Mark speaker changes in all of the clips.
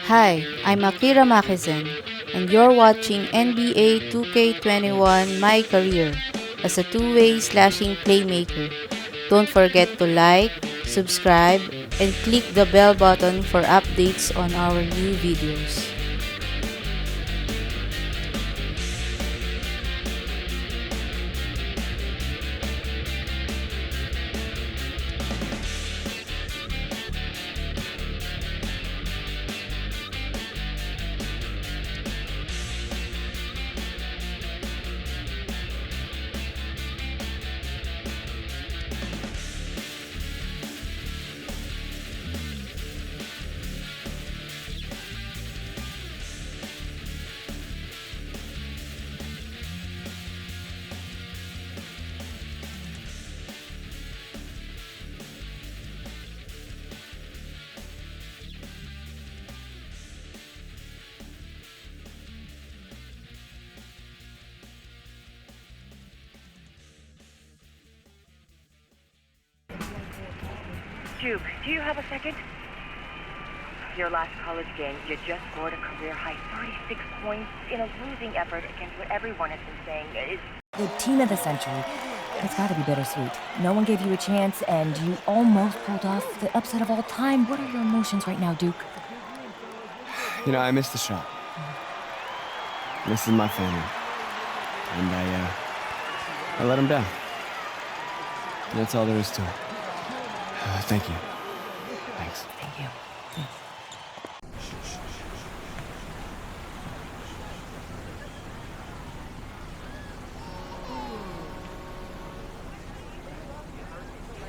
Speaker 1: Hi, I'm Akira Makisen, and you're watching NBA 2K21 My Career as a two-way slashing playmaker. Don't forget to like, subscribe, and click the bell button for updates on our new videos.
Speaker 2: Duke, do you have a second? Your last college game, you just scored a career-high 36 points in a losing effort against what everyone has been saying is...
Speaker 3: The team of the century. It's got to be bittersweet. No one gave you a chance, and you almost pulled off the upset of all time. What are your emotions right now, Duke?
Speaker 4: You know, I missed the shot. This is my family. And I let them down. That's all there is to it. Thank you. Thanks.
Speaker 3: Thank you.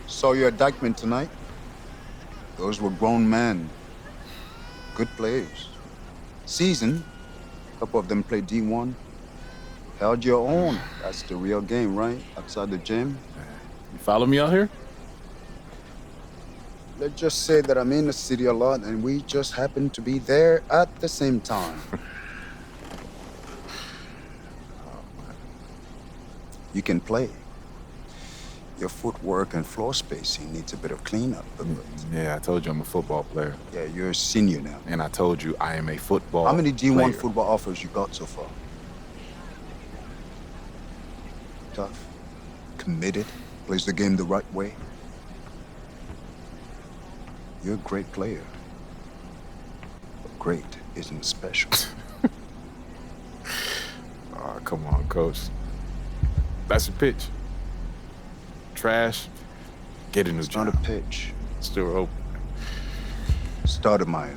Speaker 5: Saw your indictment tonight. Those were grown men. Good players. Seasoned. A couple of them played D1. Held your own. That's the real game, right? Outside the gym.
Speaker 6: You follow me out here?
Speaker 5: Let's just say that I'm in the city a lot and we just happen to be there at the same time. You can play. Your footwork and floor spacing needs a bit of cleanup.
Speaker 6: Yeah, I told you I'm a football player.
Speaker 5: Yeah, you're a senior now.
Speaker 6: And I told you I am a football
Speaker 5: How many D1
Speaker 6: player.
Speaker 5: football offers you got so far? Tough. Committed. Plays the game the right way. You're a great player. But great isn't special.
Speaker 6: Oh, come on, coach. That's a pitch. Trash. Get a new
Speaker 5: It's
Speaker 6: job.
Speaker 5: not a pitch.
Speaker 6: Still open.
Speaker 5: Stoudemire,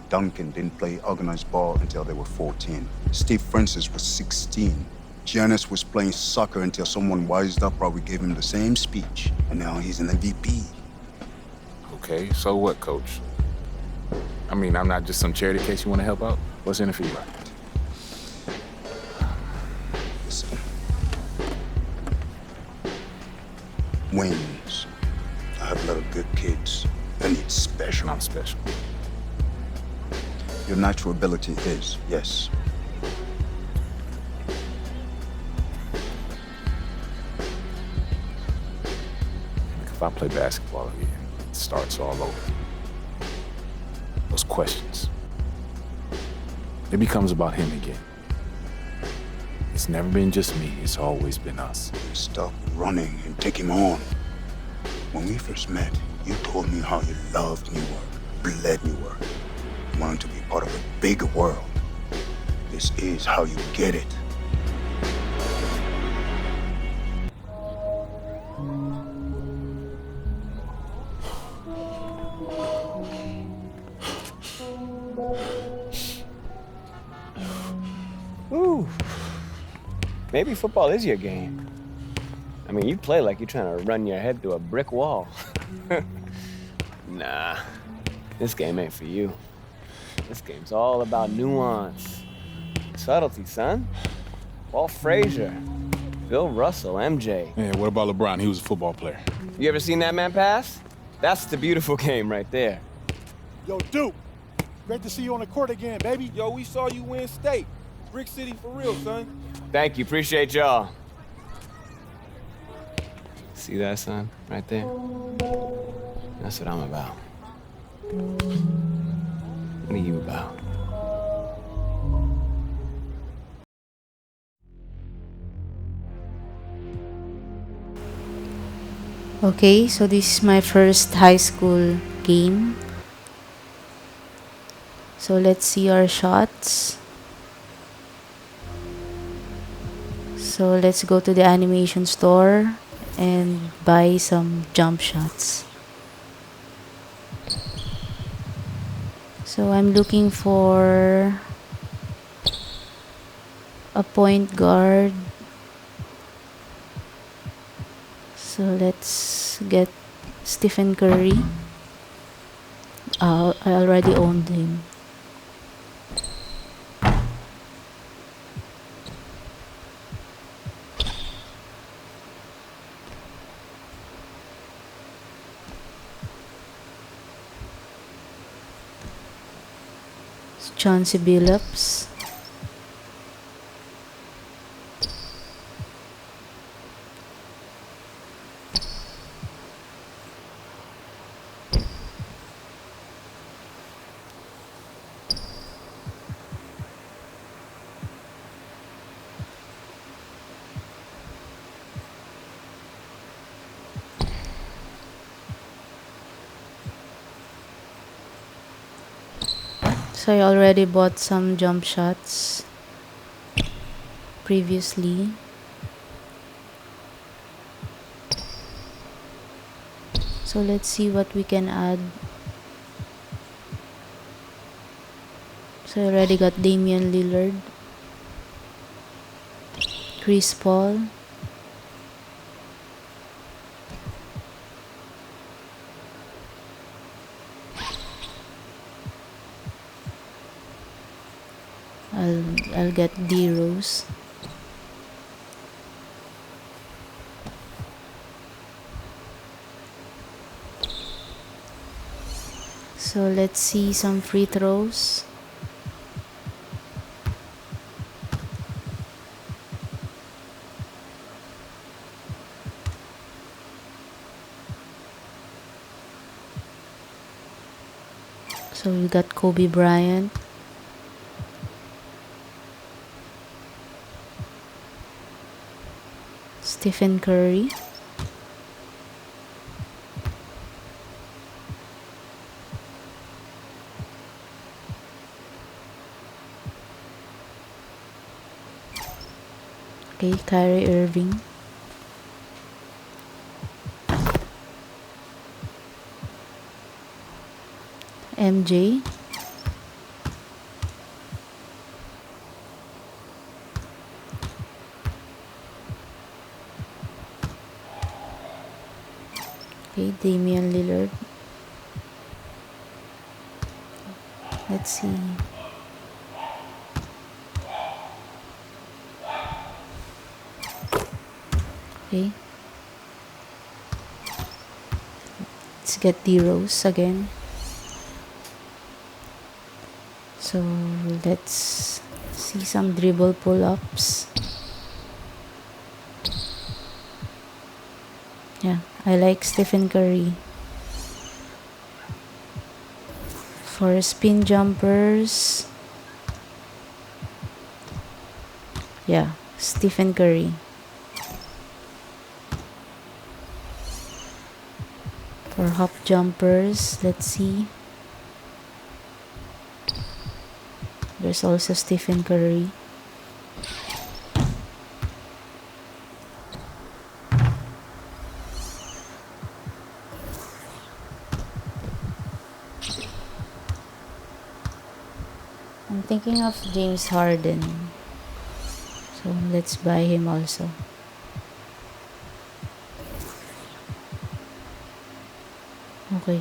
Speaker 5: Duncan didn't play organized ball until they were 14. Steve Francis was 16. Giannis was playing soccer until someone wised up, probably gave him the same speech. And now he's an MVP.
Speaker 6: Okay, so what, coach? I mean, I'm not just some charity case you want to help out. What's in it for you?
Speaker 5: Listen. Wings. I have a lot of good kids. They need special.
Speaker 6: I'm special.
Speaker 5: Your natural ability is, yes.
Speaker 6: If I play basketball again, it starts all over. Those questions. It becomes about him again. It's never been just me, it's always been us.
Speaker 5: Stop running and take him on. When we first met, you told me how you loved Newark, bled Newark. You wanted to be part of a bigger world. This is how you get it.
Speaker 4: Ooh. Maybe football is your game. I mean, you play like you're trying to run your head through a brick wall. Nah, this game ain't for you. This game's all about nuance. Subtlety, son. Walt Frazier, Bill Russell, MJ.
Speaker 6: Yeah, what about LeBron? He was a football player.
Speaker 4: You ever seen that man pass? That's the beautiful game right there.
Speaker 7: Yo, Duke, great to see you on the court again, baby.
Speaker 8: Yo, we saw you win state. Brick City for real, son.
Speaker 4: Thank you, appreciate y'all. See that, son? Right there? That's what I'm about. What are you about?
Speaker 1: Okay, so this is my first high school game. So let's see our shots. So let's go to the animation store and buy some jump shots. So I'm looking for a point guard. So let's get Stephen Curry. I already owned him. Chauncey Billups. So I already bought some jump shots previously. So let's see what we can add. So I already got Damian Lillard, Chris Paul, I'll get Deveraux. So let's see some free throws. So we got Kobe Bryant, Stephen Curry, okay, Kyrie Irving, MJ, okay, Damian Lillard. Let's see. Okay. Let's get Deveraux again. So let's see some dribble pull-ups. Yeah, I like Stephen Curry. For spin jumpers, yeah, Stephen Curry. For hop jumpers, let's see. There's also Stephen Curry. I'm thinking of James Harden. So let's buy him also. Okay.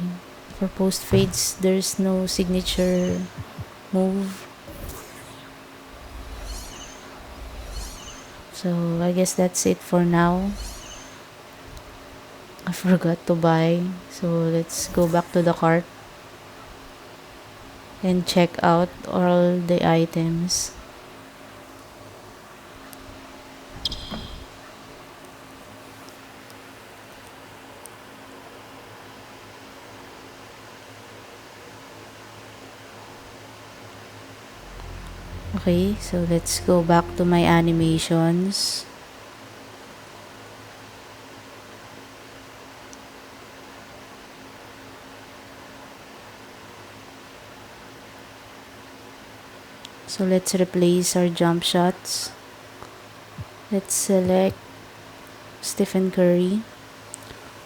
Speaker 1: For post fades, there's no signature move. So I guess that's it for now. I forgot to buy. So let's go back to the cart and check out all the items. Okay, so let's go back to my animations. So let's replace our jump shots. Let's select Stephen Curry.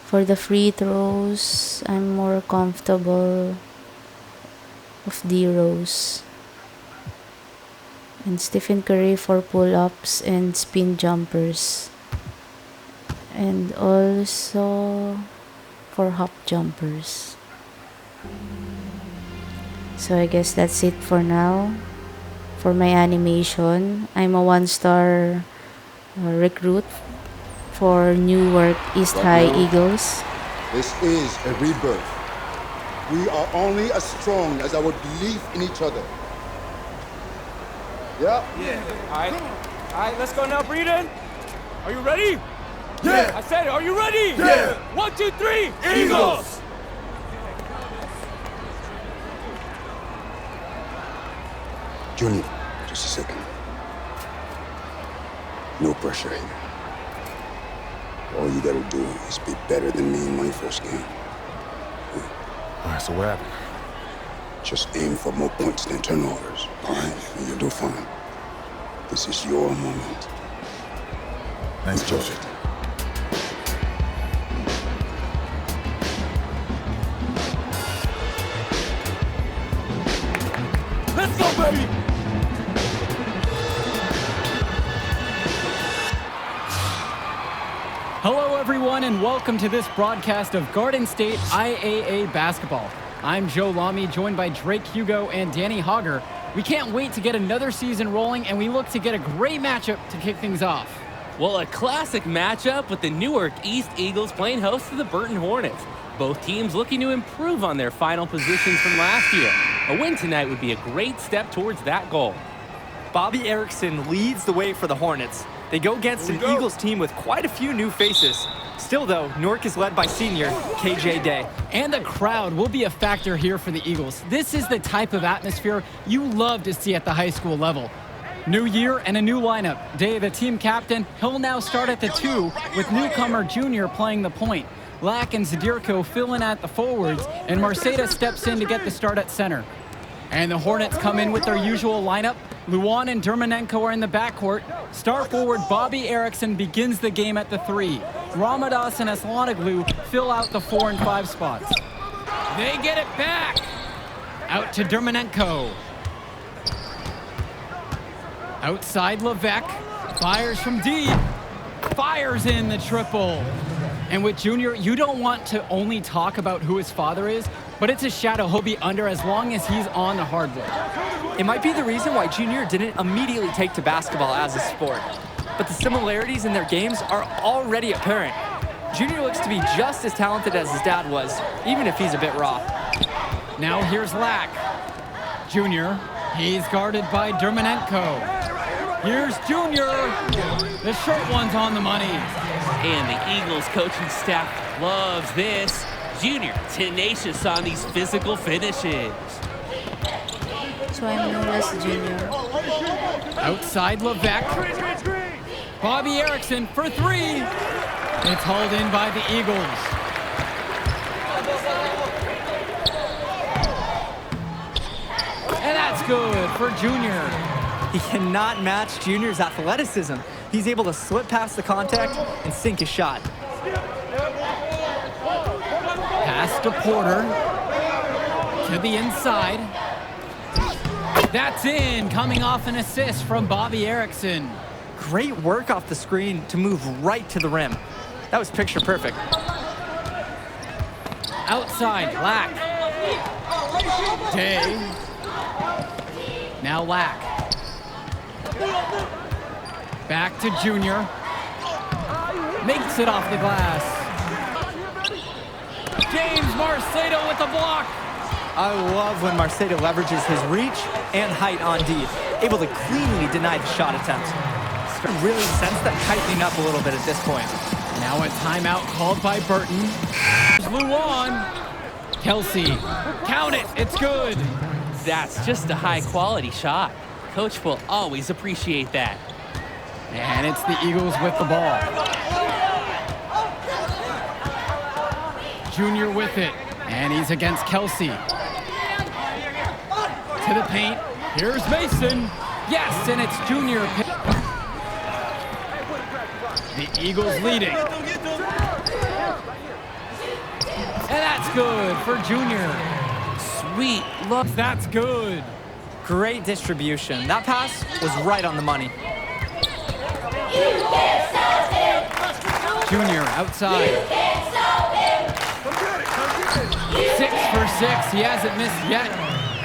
Speaker 1: For the free throws, I'm more comfortable with Deveraux. And Stephen Curry for pull-ups and spin jumpers. And also for hop jumpers. So I guess that's it for now. For my animation, I'm a 1-star recruit for Newark East High Eagles.
Speaker 5: This is a rebirth. We are only as strong as our belief in each other. Yeah?
Speaker 9: All right, let's go now, Breeden. Are you ready? Yeah. I said, are you ready? Yeah. 1, 2, 3, Eagles!
Speaker 5: Junior, just a second. No pressure here. All you gotta do is be better than me in my first game.
Speaker 6: All right, so what happened?
Speaker 5: Just aim for more points than turnovers, all right? And you'll do fine. This is your moment.
Speaker 6: Thanks,
Speaker 5: Enjoy
Speaker 6: Coach.
Speaker 5: it.
Speaker 9: Let's go, baby!
Speaker 10: Hello, everyone, and welcome to this broadcast of Garden State IAA basketball. I'm Joe Lamy, joined by Drake Hugo and Danny Hogger. We can't wait to get another season rolling, and we look to get a great matchup to kick things off.
Speaker 11: Well, a classic matchup with the Newark East Eagles playing host to the Burton Hornets. Both teams looking to improve on their final positions from last year. A win tonight would be a great step towards that goal.
Speaker 12: Bobby Erickson leads the way for the Hornets. They go against an Eagles team with quite a few new faces. Still, though, Newark is led by senior KJ Day.
Speaker 10: And the crowd will be a factor here for the Eagles. This is the type of atmosphere you love to see at the high school level. New year and a new lineup. Day, the team captain, he'll now start at the 2 with newcomer Junior playing the point. Lack and Zadirko fill in at the forwards, and Marceda steps in to get the start at center. And the Hornets come in with their usual lineup. Luan and Dermanenko are in the backcourt. Star forward Bobby Erickson begins the game at the 3. Ramadas and Aslanoglu fill out the 4 and 5 spots. They get it back. Out to Dermanenko. Outside Levesque. Fires from deep. Fires in the triple. And with Junior, you don't want to only talk about who his father is, but it's a shadow he'll be under as long as he's on the hardwood.
Speaker 12: It might be the reason why Junior didn't immediately take to basketball as a sport. But the similarities in their games are already apparent. Junior looks to be just as talented as his dad was, even if he's a bit raw.
Speaker 10: Now here's Lack. Junior, he's guarded by Dermanenko. Here's Junior. The short one's on the money.
Speaker 11: And the Eagles coaching staff loves this. Junior, tenacious on these physical finishes.
Speaker 1: So I'm known as Junior.
Speaker 10: Outside Levesque. Bobby Erickson for 3. It's hauled in by the Eagles. And that's good for Junior.
Speaker 12: He cannot match Junior's athleticism. He's able to slip past the contact and sink his shot.
Speaker 10: Pass to Porter. To the inside. That's in, coming off an assist from Bobby Erickson.
Speaker 12: Great work off the screen to move right to the rim. That was picture perfect.
Speaker 10: Outside, Lack. Day. Now Lack. Back to Junior. Makes it off the glass. James Marceda with the block.
Speaker 12: I love when Marceda leverages his reach and height on D, able to cleanly deny the shot attempt. Really sense that tightening up a little bit at this point.
Speaker 10: Now a timeout called by Burton. There's Luan. Kelsey. Count it. It's good.
Speaker 11: That's just a high-quality shot. Coach will always appreciate that.
Speaker 10: And it's the Eagles with the ball. Junior with it. And he's against Kelsey. To the paint. Here's Mason. Yes, and it's Junior. The Eagles leading. And that's good for Junior.
Speaker 11: Sweet. Look,
Speaker 10: that's good.
Speaker 12: Great distribution. That pass was right on the money.
Speaker 10: Junior outside. 6 for 6. He hasn't missed yet.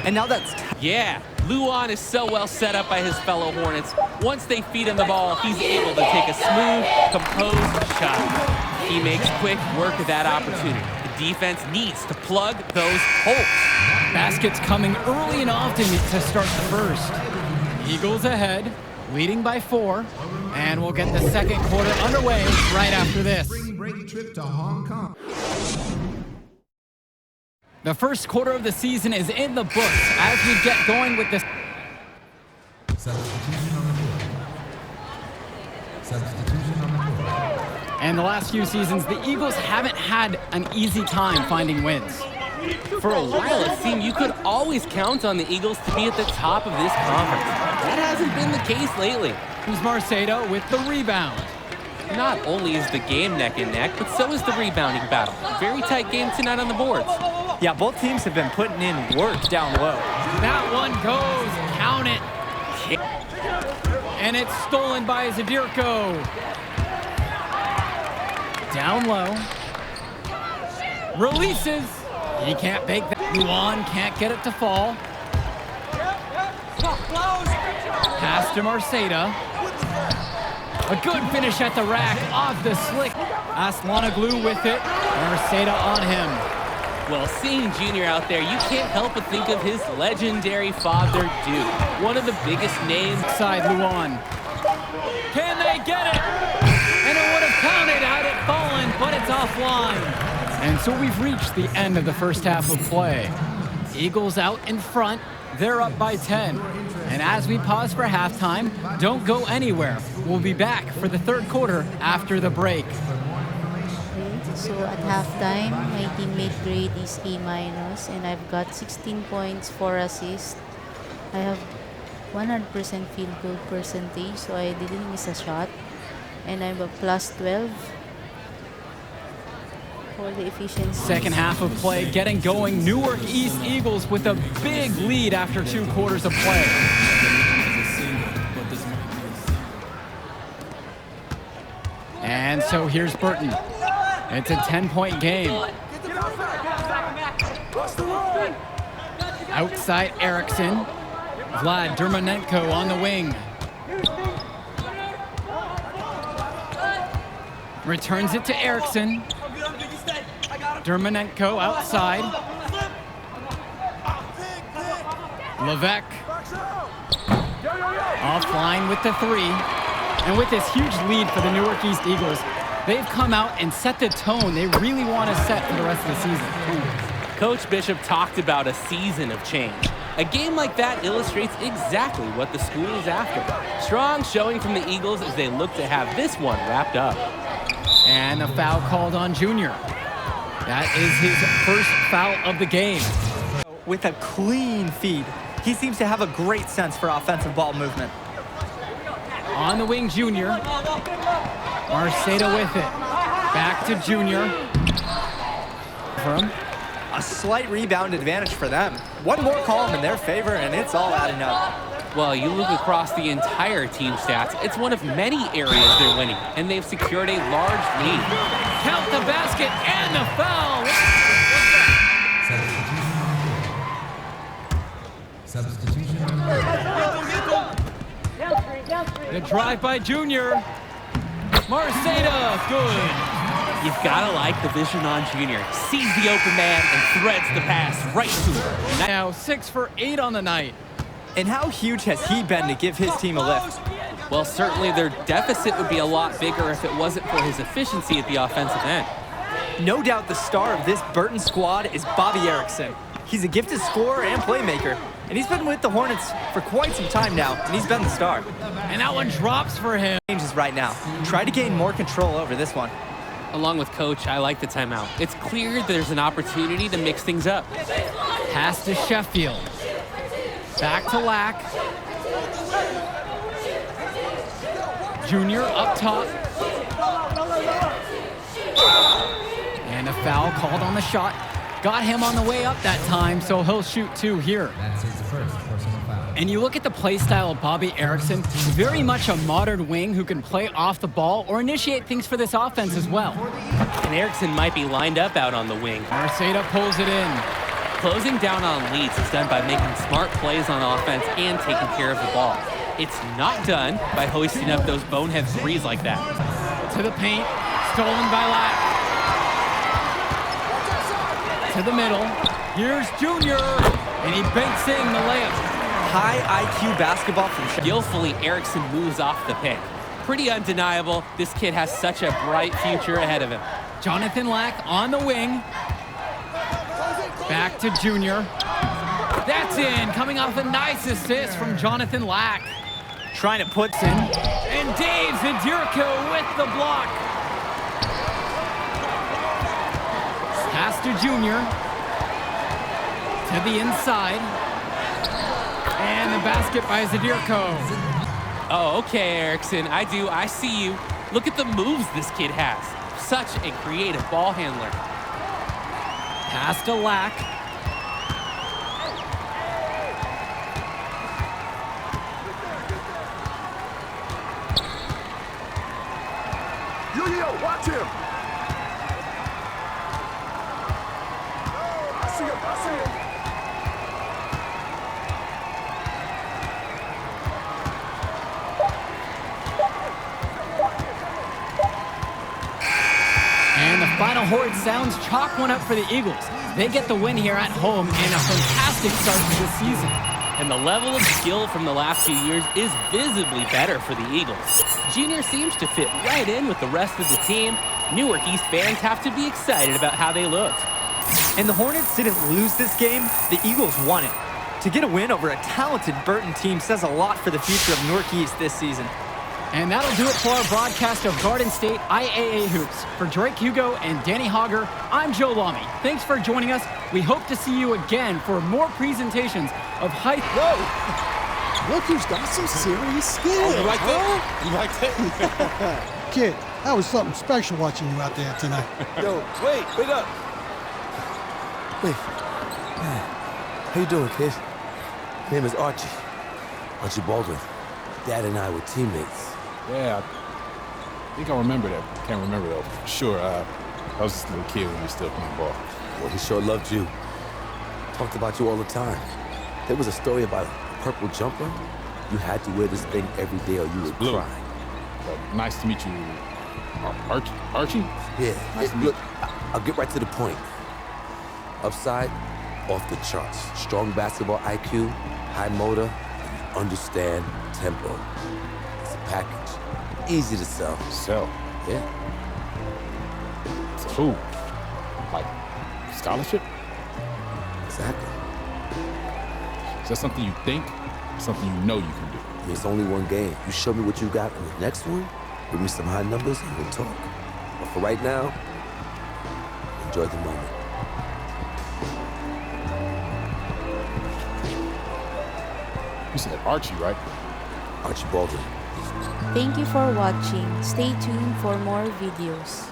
Speaker 12: And now that's...
Speaker 11: Yeah, Luan is so well set up by his fellow Hornets. Once they feed him the ball, he's able to take a smooth, composed shot. He makes quick work of that opportunity. The defense needs to plug those holes.
Speaker 10: Baskets coming early and often to start the first. Eagles ahead, leading by 4, and we'll get the second quarter underway right after this.
Speaker 13: Spring break trip to Hong Kong.
Speaker 10: The first quarter of the season is in the books as we get going with this.
Speaker 13: Substitution on the board. Substitution on the board.
Speaker 10: And the last few seasons, the Eagles haven't had an easy time finding wins.
Speaker 11: For a while, it seemed you could always count on the Eagles to be at the top of this conference. That hasn't been the case lately.
Speaker 10: Here's Marceda with the rebound.
Speaker 11: Not only is the game neck and neck, but so is the rebounding battle. Very tight game tonight on the boards.
Speaker 12: Yeah, both teams have been putting in work down low.
Speaker 10: That one goes. Count it. And it's stolen by Zadirko. Down low. Releases. He can't bake that. Luan can't get it to fall. Pass to Marceda. A good finish at the rack, off the slick. Aslanoglu with it. Marceda on him.
Speaker 11: Well, seeing Junior out there, you can't help but think of his legendary father, Duke. One of the biggest names.
Speaker 10: Side Luan. Can they get it? And it would have counted had it fallen, but it's offline. And so we've reached the end of the first half of play. Eagles out in front. They're up by 10. And as we pause for halftime, don't go anywhere. We'll be back for the third quarter after the break.
Speaker 1: Okay, so at halftime, my teammate grade is A-, and I've got 16 points, 4 assists. I have 100% field goal percentage, so I didn't miss a shot. And I'm a plus 12 for the efficiency.
Speaker 10: Second half of play getting going. Newark East Eagles with a big lead after 2 quarters of play. And so here's Burton. It's a 10-point game. Outside Erickson. Vlad Dermanenko on the wing. Returns it to Erickson. Dermanenko outside. Levesque. Offline with the 3. And with this huge lead for the Newark East Eagles, they've come out and set the tone they really want to set for the rest of the season.
Speaker 11: Coach Bishop talked about a season of change. A game like that illustrates exactly what the school is after. Strong showing from the Eagles as they look to have this one wrapped up.
Speaker 10: And a foul called on Junior. That is his first foul of the game.
Speaker 12: With a clean feed, he seems to have a great sense for offensive ball movement.
Speaker 10: On the wing, Junior. Marceda with it. Back to Junior.
Speaker 12: A slight rebound advantage for them. One more call in their favor, and it's all adding up.
Speaker 11: Well, you look across the entire team stats, it's one of many areas they're winning, and they've secured a large lead.
Speaker 10: Count the basket and the foul.
Speaker 13: Substitution.
Speaker 10: The drive by Junior. Marceda, good.
Speaker 11: You've got to like the vision on Junior. Sees the open man and threads the pass right to him.
Speaker 10: Now 6 for 8 on the night.
Speaker 12: And how huge has he been to give his team a lift?
Speaker 11: Well, certainly their deficit would be a lot bigger if it wasn't for his efficiency at the offensive end.
Speaker 12: No doubt the star of this Burton squad is Bobby Erickson. He's a gifted scorer and playmaker, and he's been with the Hornets for quite some time now, and he's been the star.
Speaker 10: And that one drops for him.
Speaker 12: Changes right now. Try to gain more control over this one.
Speaker 11: Along with Coach, I like the timeout. It's clear there's an opportunity to mix things up.
Speaker 10: Pass to Sheffield. Back to Lack. Junior up top. And a foul called on the shot. Got him on the way up that time, so he'll shoot 2 here.
Speaker 13: That's his first personal foul.
Speaker 10: And you look at the play style of Bobby Erickson, very much a modern wing who can play off the ball or initiate things for this offense as well.
Speaker 11: And Erickson might be lined up out on the wing.
Speaker 10: Arceta pulls it in.
Speaker 11: Closing down on leads is done by making smart plays on offense and taking care of the ball. It's not done by hoisting up those bonehead threes like that.
Speaker 10: To the paint, stolen by Lack. To the middle, here's Junior, and he banks in the layup.
Speaker 12: High IQ basketball from
Speaker 11: Skillfully, Erickson moves off the pick. Pretty undeniable. This kid has such a bright future ahead of him.
Speaker 10: Jonathan Lack on the wing. Back to Junior. That's in, coming off a nice assist from Jonathan Lack.
Speaker 12: trying to put
Speaker 10: in. And Dave Andriuskevicius with the block. Pass to Junior. To the inside. And the basket by Andriuskevicius.
Speaker 11: Oh, okay, Erickson. I see you. Look at the moves this kid has. Such a creative ball handler.
Speaker 10: Pass to Lack.
Speaker 14: Yo, watch him. I see him.
Speaker 10: And the final horn sounds chalk one up for the Eagles. They get the win here at home and a fantastic start to the season.
Speaker 11: And the level of skill from the last few years is visibly better for the Eagles. Junior seems to fit right in with the rest of the team. Newark East fans have to be excited about how they looked.
Speaker 12: And the Hornets didn't lose this game, the Eagles won it. To get a win over a talented Burton team says a lot for the future of Newark East this season.
Speaker 10: And that'll do it for our broadcast of Garden State IAA Hoops. For Drake Hugo and Danny Hogger, I'm Joe Lamy. Thanks for joining us. We hope to see you again for more presentations of high...
Speaker 7: Whoa! Look who's got some serious skills.
Speaker 8: You like that? You like that?
Speaker 7: Kid, that was something special watching you out there tonight.
Speaker 8: Yo, wait up.
Speaker 15: Wait. How you doing, kid? My name is Archie. Archie Baldwin. Dad and I were teammates.
Speaker 6: Yeah, I think I remember that. Can't remember though. Sure, I was just a little kid when we were still playing ball.
Speaker 15: Well, he sure loved you. Talked about you all the time. There was a story about a purple jumper. You had to wear this thing every day or you would cry.
Speaker 6: Nice to meet you, Archie?
Speaker 15: Yeah.
Speaker 6: Nice to meet
Speaker 15: Look, I'll get right to the point. Upside, off the charts. Strong basketball IQ, high motor, and you understand tempo. It's a package. Easy to sell.
Speaker 6: Sell?
Speaker 15: Yeah.
Speaker 6: To who? Like, scholarship?
Speaker 15: Exactly.
Speaker 6: Is that something you think, or something you know you can do?
Speaker 15: There's only one game. You show me what you got in the next one, give me some high numbers, and we'll talk. But for right now, enjoy the moment.
Speaker 6: You said Archie, right?
Speaker 15: Archie Baldwin.
Speaker 1: Thank you for watching. Stay tuned for more videos.